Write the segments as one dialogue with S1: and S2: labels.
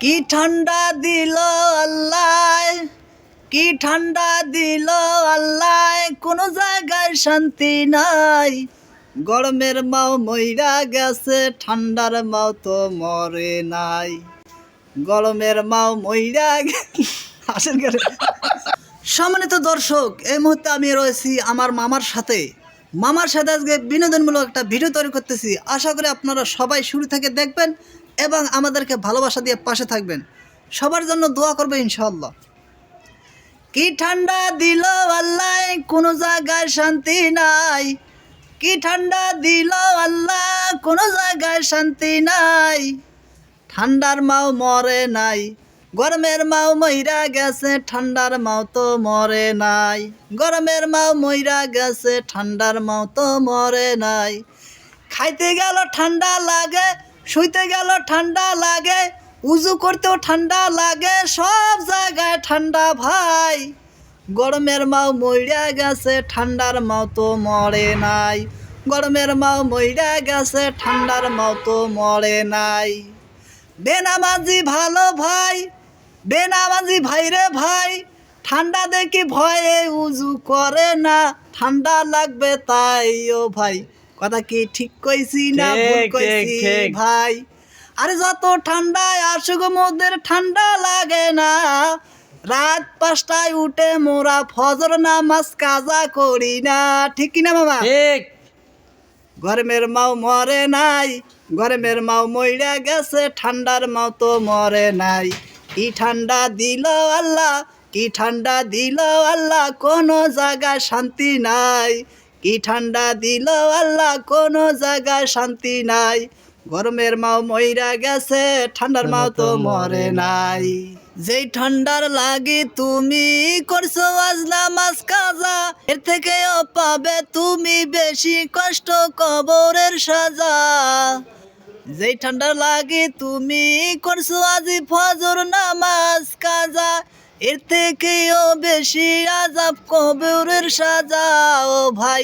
S1: কি ঠান্ডা দিল আল্লাহ, কি ঠান্ডা দিল আল্লাহ, কোনো জায়গায় শান্তি নাই। গরমের মাও মইরা গেছে, ঠান্ডার মাও তো মরে নাই। গরমের মাও মইরা আসেন গেলে। সম্মানিত দর্শক, এই মুহূর্তে আমি রয়েছি আমার মামার সাথে আজকে বিনোদনমূলক একটা ভিডিও তৈরি করতেছি। আশা করি আপনারা সবাই শুরু থেকে দেখবেন এবং আমাদেরকে ভালোবাসা দিয়ে পাশে থাকবেন। সবার জন্য দোয়া করবে ইনশাআল্লাহ। কি ঠান্ডা দিল আল্লাহ, কোনো জায়গায় শান্তি নাই। কি ঠান্ডা দিল আল্লাহ, কোনো জায়গায় শান্তি নাই। ঠান্ডার মাও মরে নাই, গরমের মাও মইরা গেছে, ঠান্ডার মাও তো মরে নাই। গরমের মাও মইরা গেছে, ঠান্ডার মাও তো মরে নাই। খাইতে গেল ঠান্ডা লাগে, শুইতে গেল ঠান্ডা লাগে, উজু করতেও ঠান্ডা লাগে, সব জায়গায় ঠান্ডা ভাই। গরমের মাও মইরা গেছে, ঠান্ডার মাও তো মরে নাই। গরমের মাও মইরা গেছে, ঠান্ডার মাও তো মরে নাই। বেনামাজি ভালো ভাই, বেনামাজি ভাই রে ভাই, ঠান্ডা দেখি ভয়ে উজু করে না, ঠান্ডা লাগবে তাই ও ভাই। কথা কি ঠিক কইছি না ভুল কইছি ভাই? আরে যত ঠান্ডায় আসুক মোদের ঠান্ডা লাগে না। রাত 5টায় উঠে মোরা ফজর নামাজ কাজা করি না, ঠিক কিনা মামা?
S2: ঠিক।
S1: গরমের মাও মরে নাই, গরমের মাও মইরা গেছে, ঠান্ডার মাও তো মরে নাই। কি ঠান্ডা দিল আল্লাহ, কি ঠান্ডা দিল আল্লাহ, কোনো জায়গায় শান্তি নাই। কি ঠান্ডা দিল আল্লাহ, কোনো জায়গায় শান্তি নাই। গরমের মাও মইরা গেছে, ঠান্ডার মাও তো মরে নাই। যেই ঠান্ডার লাগে তুমি করছো আজ নামাজ কাজা, এর থেকেও পাবে তুমি বেশি কষ্ট কবরের সাজা। যেই ঠান্ডার লাগে তুমি করছো আজি ফজর নামাজ কাজা, এর থেকেও বেশি আযাব কবরের সাজা। ও ভাই,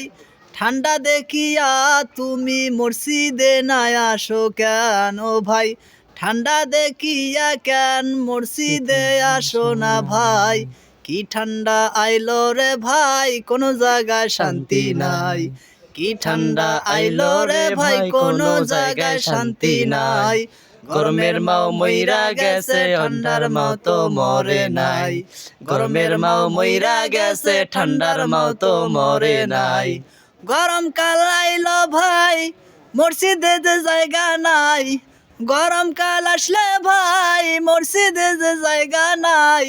S1: ঠান্ডা দেখিয়া তুমি মসজিদে না আসো কেন? ও ভাই, ঠান্ডা দেখিয়া কেন মসজিদে আসো না ভাই? কি ঠান্ডা আইলো রে ভাই, কোনো জায়গায় শান্তি নাই। কি ঠান্ডা আইলো রে ভাই, কোনো জায়গায় শান্তি নাই।
S2: গরমের মাও মইরা গেছে, ঠান্ডার মাও তো মরে নাই। গরমের মাও মইরা গেছে, ঠান্ডার মাও তো মরে নাই।
S1: গরমকাল আইলো ভাই, মসজিদে যে জায়গা নাই। গরমকাল আসলে ভাই, মসজিদে যে জায়গা নাই।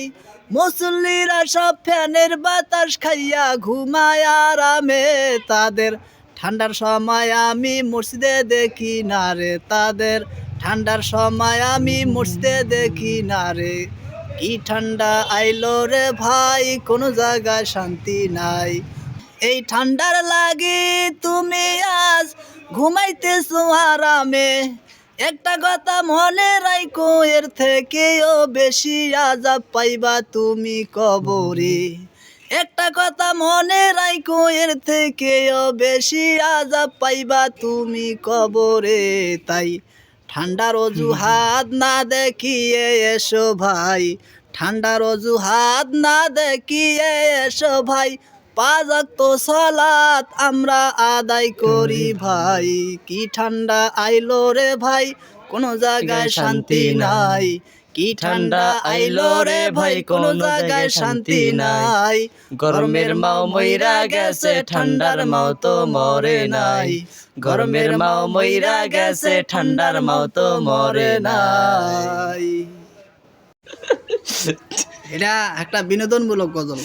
S1: মুসল্লিরা সব ফ্যানের বাতাস খাইয়া ঘুমায় আরামে তাদের। ঠান্ডার সময় আমি মসজিদে দেখি না রে তাদের, ঠান্ডার সময় আমি মসজিদে দেখি না রে। কি ঠান্ডা আইলো রে ভাই, কোনো জায়গায় শান্তি নাই। এই ঠান্ডার লাগে তুমি আজ ঘুমাইতেছো আরামে। একটা কথা মনে রাখো, এর থেকেও বেশি আযাব পাইবা তুমি কবরে। একটা কথা মনে রাখো, এর থেকেও বেশি আযাব পাইবা তুমি কবরে। তাই ঠান্ডার অজুহাত না দেখিয়ে এসো ভাই, ঠান্ডার অজুহাত না দেখিয়ে এসো ভাই। 5 ওয়াক্ত সালাত আমরা আদায় করি ভাই। কি ঠান্ডা আইলো রে ভাই, কোনো জায়গায় শান্তি নাই। কি ঠান্ডা আইলো রে ভাই, কোনো জায়গায় শান্তি নাই।
S2: গরমের মাও মইরা গেছে, ঠান্ডার মাও তো মরে নাই। গরমের মাও মইরা গেছে, ঠান্ডার মাও তো মরে নাই।
S1: এটা একটা বিনোদনমূলক গজল।